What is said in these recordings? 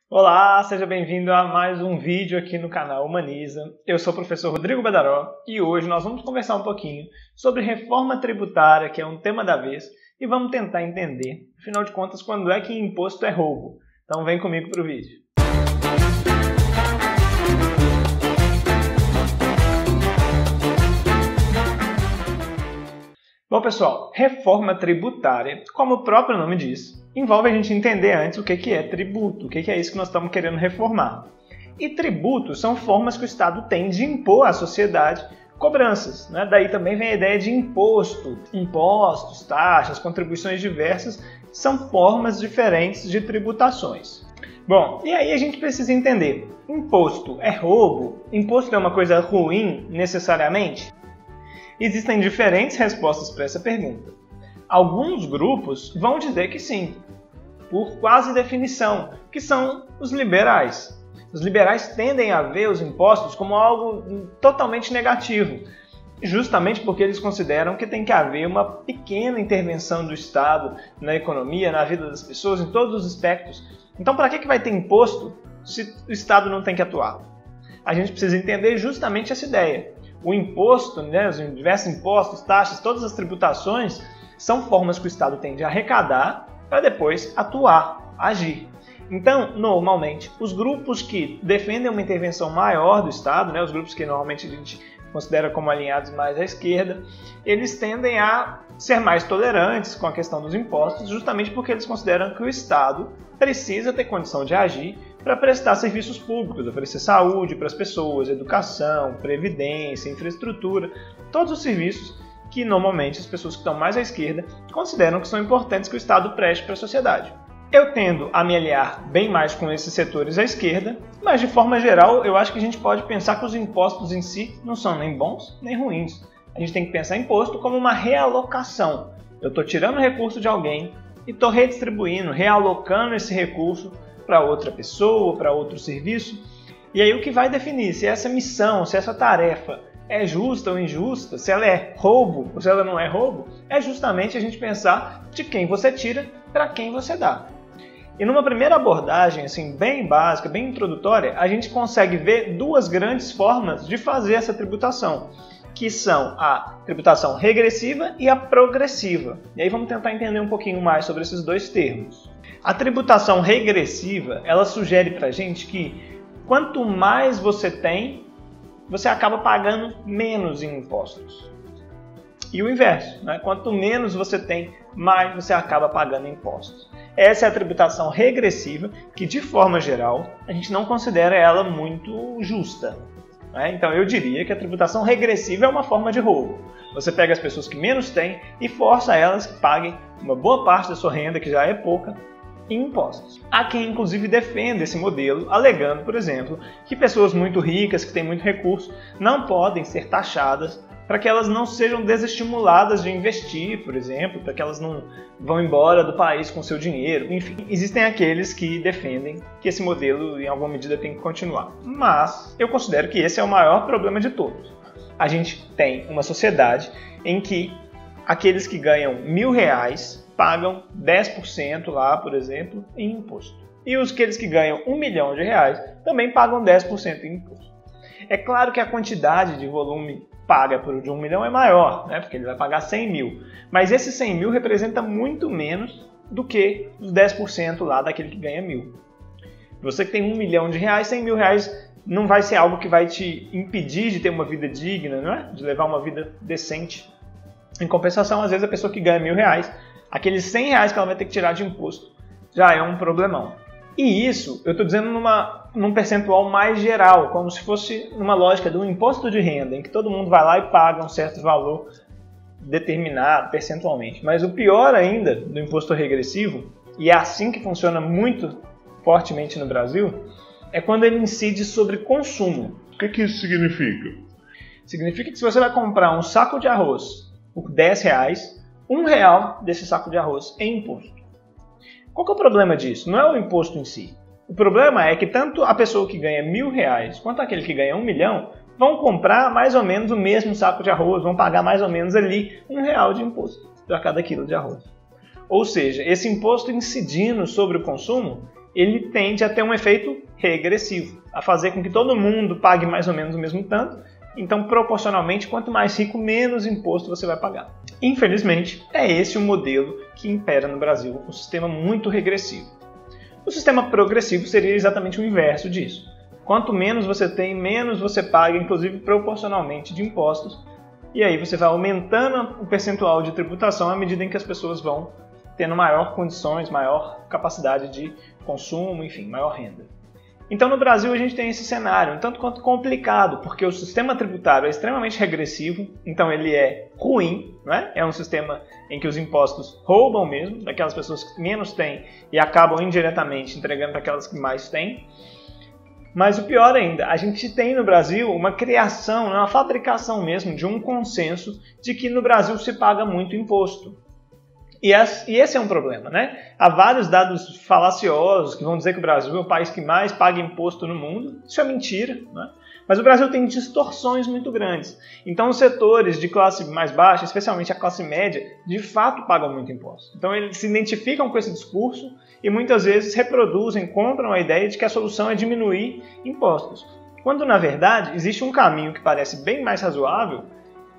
Olá, seja bem-vindo a mais um vídeo aqui no canal Humaniza. Eu sou o professor Rodrigo Bedaró e hoje nós vamos conversar um pouquinho sobre reforma tributária, que é um tema da vez, e vamos tentar entender, afinal de contas, quando é que imposto é roubo. Então vem comigo para o vídeo. Bom, pessoal, reforma tributária, como o próprio nome diz, envolve a gente entender antes o que é tributo, o que é isso que nós estamos querendo reformar. E tributos são formas que o Estado tem de impor à sociedade cobranças, né? Daí também vem a ideia de imposto. Impostos, taxas, contribuições diversas são formas diferentes de tributações. Bom, e aí a gente precisa entender, imposto é roubo? Imposto é uma coisa ruim necessariamente? Existem diferentes respostas para essa pergunta. Alguns grupos vão dizer que sim, por quase definição, que são os liberais. Os liberais tendem a ver os impostos como algo totalmente negativo, justamente porque eles consideram que tem que haver uma pequena intervenção do Estado na economia, na vida das pessoas, em todos os aspectos. Então, para que vai ter imposto se o Estado não tem que atuar? A gente precisa entender justamente essa ideia. O imposto, né, os diversos impostos, taxas, todas as tributações são formas que o Estado tem de arrecadar para depois atuar, agir. Então, normalmente, os grupos que defendem uma intervenção maior do Estado, né, os grupos que normalmente a gente considera como alinhados mais à esquerda, eles tendem a ser mais tolerantes com a questão dos impostos, justamente porque eles consideram que o Estado precisa ter condição de agir para prestar serviços públicos, oferecer saúde para as pessoas, educação, previdência, infraestrutura, todos os serviços que normalmente as pessoas que estão mais à esquerda consideram que são importantes que o Estado preste para a sociedade. Eu tendo a me aliar bem mais com esses setores à esquerda, mas de forma geral eu acho que a gente pode pensar que os impostos em si não são nem bons nem ruins. A gente tem que pensar em imposto como uma realocação. Eu estou tirando recurso de alguém e estou redistribuindo, realocando esse recurso para outra pessoa, para outro serviço. E aí o que vai definir se essa missão, se essa tarefa é justa ou injusta, se ela é roubo ou se ela não é roubo, é justamente a gente pensar de quem você tira para quem você dá. E numa primeira abordagem, assim, bem básica, bem introdutória, a gente consegue ver duas grandes formas de fazer essa tributação, que são a tributação regressiva e a progressiva. E aí vamos tentar entender um pouquinho mais sobre esses dois termos. A tributação regressiva, ela sugere para a gente que quanto mais você tem, você acaba pagando menos em impostos. E o inverso, né? Quanto menos você tem, mais você acaba pagando impostos. Essa é a tributação regressiva, que de forma geral, a gente não considera ela muito justa. Então eu diria que a tributação regressiva é uma forma de roubo. Você pega as pessoas que menos têm e força elas que paguem uma boa parte da sua renda, que já é pouca, em impostos. Há quem inclusive defende esse modelo, alegando, por exemplo, que pessoas muito ricas, que têm muito recurso, não podem ser taxadas para que elas não sejam desestimuladas de investir, por exemplo, para que elas não vão embora do país com seu dinheiro. Enfim, existem aqueles que defendem que esse modelo, em alguma medida, tem que continuar. Mas eu considero que esse é o maior problema de todos. A gente tem uma sociedade em que aqueles que ganham R$1.000 pagam 10% lá, por exemplo, em imposto. E aqueles que ganham R$1 milhão também pagam 10% em imposto. É claro que a quantidade de volume paga por de 1 milhão é maior, né? Porque ele vai pagar 100 mil. Mas esse 100 mil representa muito menos do que os 10% lá daquele que ganha 1.000. Você que tem R$1 milhão, R$100.000 não vai ser algo que vai te impedir de ter uma vida digna, não é? De levar uma vida decente. Em compensação, às vezes a pessoa que ganha R$1.000, aqueles R$100 que ela vai ter que tirar de imposto, já é um problemão. E isso, eu estou dizendo num percentual mais geral, como se fosse numa lógica de um imposto de renda, em que todo mundo vai lá e paga um certo valor determinado percentualmente. Mas o pior ainda do imposto regressivo, e é assim que funciona muito fortemente no Brasil, é quando ele incide sobre consumo. O que isso significa? Significa que se você vai comprar um saco de arroz por R$10, R$1 desse saco de arroz é imposto. Qual que é o problema disso? Não é o imposto em si. O problema é que tanto a pessoa que ganha R$1.000 quanto aquele que ganha 1 milhão vão comprar mais ou menos o mesmo saco de arroz, vão pagar mais ou menos ali R$1 de imposto para cada quilo de arroz. Ou seja, esse imposto incidindo sobre o consumo, ele tende a ter um efeito regressivo, a fazer com que todo mundo pague mais ou menos o mesmo tanto. Então, proporcionalmente, quanto mais rico, menos imposto você vai pagar. Infelizmente, é esse o modelo que impera no Brasil, um sistema muito regressivo. O sistema progressivo seria exatamente o inverso disso. Quanto menos você tem, menos você paga, inclusive proporcionalmente, de impostos. E aí você vai aumentando o percentual de tributação à medida em que as pessoas vão tendo maior condições, maior capacidade de consumo, enfim, maior renda. Então, no Brasil, a gente tem esse cenário, um tanto quanto complicado, porque o sistema tributário é extremamente regressivo, então ele é ruim, né? É um sistema em que os impostos roubam mesmo, daquelas pessoas que menos têm e acabam indiretamente entregando para aquelas que mais têm. Mas o pior ainda, a gente tem no Brasil uma criação, uma fabricação mesmo de um consenso de que no Brasil se paga muito imposto. E esse é um problema, né? Há vários dados falaciosos que vão dizer que o Brasil é o país que mais paga imposto no mundo. Isso é mentira, né? Mas o Brasil tem distorções muito grandes. Então, os setores de classe mais baixa, especialmente a classe média, de fato pagam muito imposto. Então, eles se identificam com esse discurso e muitas vezes reproduzem, compram a ideia de que a solução é diminuir impostos. Quando, na verdade, existe um caminho que parece bem mais razoável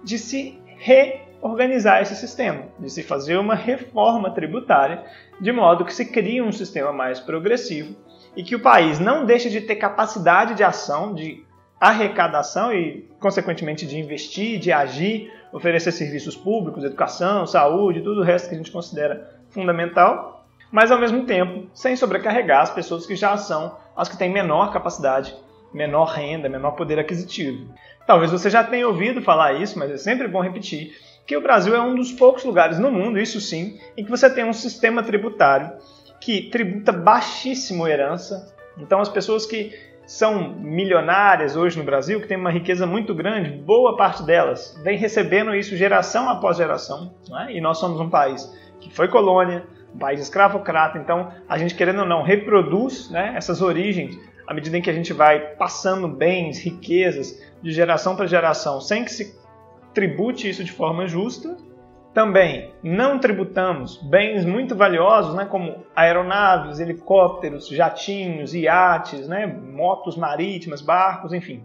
de se reorganizar esse sistema, de se fazer uma reforma tributária, de modo que se crie um sistema mais progressivo e que o país não deixe de ter capacidade de ação, de arrecadação e, consequentemente, de investir, de agir, oferecer serviços públicos, educação, saúde, tudo o resto que a gente considera fundamental, mas, ao mesmo tempo, sem sobrecarregar as pessoas que já são as que têm menor capacidade, menor renda, menor poder aquisitivo. Talvez você já tenha ouvido falar isso, mas é sempre bom repetir que o Brasil é um dos poucos lugares no mundo, isso sim, em que você tem um sistema tributário que tributa baixíssimo herança. Então, as pessoas que são milionárias hoje no Brasil, que têm uma riqueza muito grande, boa parte delas vem recebendo isso geração após geração, né? E nós somos um país que foi colônia, um país escravocrata, então a gente, querendo ou não, reproduz, né, essas origens à medida em que a gente vai passando bens, riquezas de geração para geração, sem que se tribute isso de forma justa. Também não tributamos bens muito valiosos, né, como aeronaves, helicópteros, jatinhos, iates, né, motos marítimas, barcos, enfim.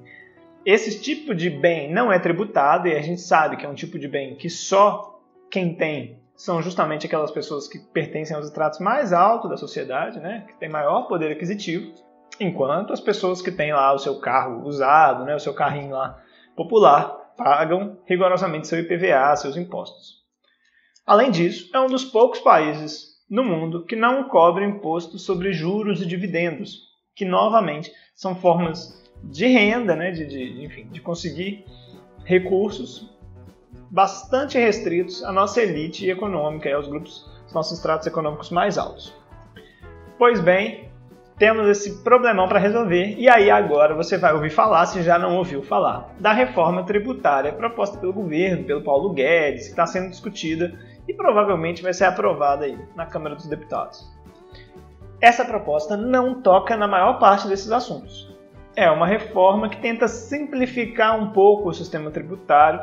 Esse tipo de bem não é tributado e a gente sabe que é um tipo de bem que só quem tem são justamente aquelas pessoas que pertencem aos estratos mais altos da sociedade, né, que têm maior poder aquisitivo, enquanto as pessoas que têm lá o seu carro usado, né, o seu carrinho lá popular, pagam rigorosamente seu IPVA, seus impostos. Além disso, é um dos poucos países no mundo que não cobra imposto sobre juros e dividendos, que novamente são formas de renda, né, de conseguir recursos bastante restritos à nossa elite econômica e aos grupos, aos nossos estratos econômicos mais altos. Pois bem, temos esse problemão para resolver, e aí agora você vai ouvir falar, se já não ouviu falar, da reforma tributária proposta pelo governo, pelo Paulo Guedes, que está sendo discutida e provavelmente vai ser aprovada aí na Câmara dos Deputados. Essa proposta não toca na maior parte desses assuntos. É uma reforma que tenta simplificar um pouco o sistema tributário,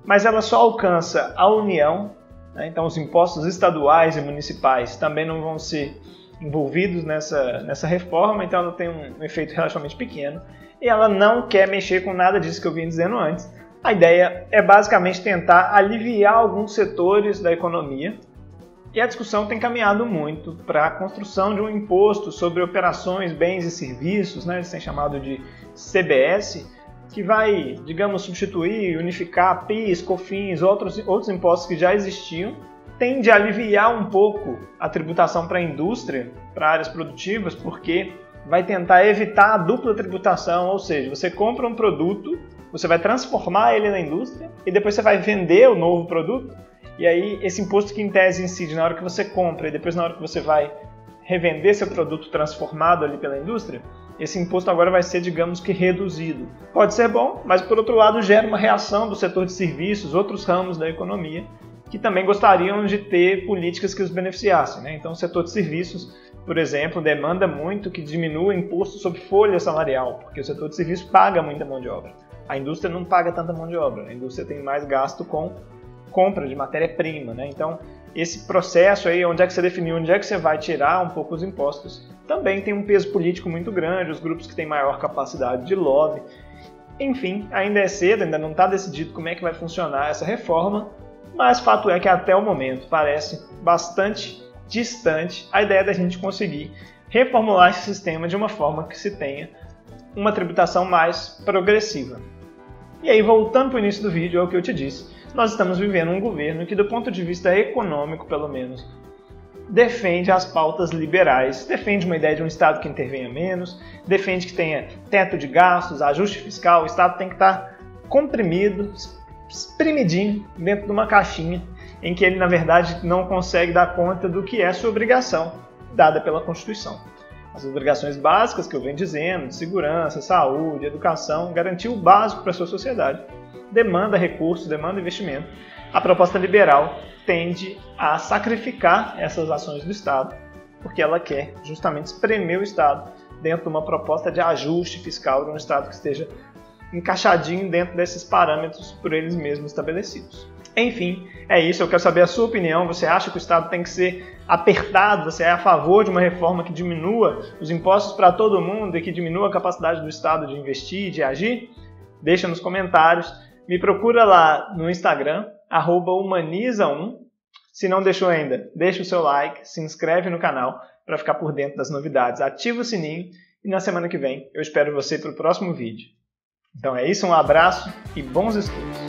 mas ela só alcança a União, né? Então os impostos estaduais e municipais também não vão ser envolvidos nessa reforma, então ela tem um efeito relativamente pequeno e ela não quer mexer com nada disso que eu vim dizendo antes. A ideia é basicamente tentar aliviar alguns setores da economia e a discussão tem caminhado muito para a construção de um imposto sobre operações, bens e serviços, né, eles têm chamado de CBS, que vai, digamos, substituir, unificar PIS, COFINS, outros impostos que já existiam, tende a aliviar um pouco a tributação para a indústria, para áreas produtivas, porque vai tentar evitar a dupla tributação, ou seja, você compra um produto, você vai transformar ele na indústria e depois você vai vender o novo produto, e aí esse imposto que em tese incide na hora que você compra e depois na hora que você vai revender seu produto transformado ali pela indústria, esse imposto agora vai ser, digamos que, reduzido. Pode ser bom, mas por outro lado gera uma reação do setor de serviços, outros ramos da economia, que também gostariam de ter políticas que os beneficiassem, né? Então o setor de serviços, por exemplo, demanda muito que diminua o imposto sobre folha salarial, porque o setor de serviços paga muita mão de obra. A indústria não paga tanta mão de obra, a indústria tem mais gasto com compra de matéria-prima, né? Então esse processo aí, onde é que você definiu, onde é que você vai tirar um pouco os impostos, também tem um peso político muito grande, os grupos que têm maior capacidade de lobby. Enfim, ainda é cedo, ainda não está decidido como é que vai funcionar essa reforma, mas fato é que até o momento parece bastante distante a ideia da gente conseguir reformular esse sistema de uma forma que se tenha uma tributação mais progressiva. E aí, voltando para o início do vídeo, é o que eu te disse, nós estamos vivendo um governo que, do ponto de vista econômico, pelo menos, defende as pautas liberais, defende uma ideia de um Estado que intervenha menos, defende que tenha teto de gastos, ajuste fiscal, o Estado tem que estar comprimido, espremidinho dentro de uma caixinha em que ele, na verdade, não consegue dar conta do que é sua obrigação dada pela Constituição. As obrigações básicas que eu venho dizendo, de segurança, saúde, educação, garantir o básico para a sua sociedade, demanda recursos, demanda investimento. A proposta liberal tende a sacrificar essas ações do Estado, porque ela quer justamente espremer o Estado dentro de uma proposta de ajuste fiscal de um Estado que esteja encaixadinho dentro desses parâmetros por eles mesmos estabelecidos. Enfim, é isso. Eu quero saber a sua opinião. Você acha que o Estado tem que ser apertado? Você é a favor de uma reforma que diminua os impostos para todo mundo e que diminua a capacidade do Estado de investir, de agir? Deixa nos comentários. Me procura lá no Instagram, @humaniza1. Se não deixou ainda, deixa o seu like, se inscreve no canal para ficar por dentro das novidades. Ativa o sininho e na semana que vem eu espero você para o próximo vídeo. Então é isso, um abraço e bons estudos!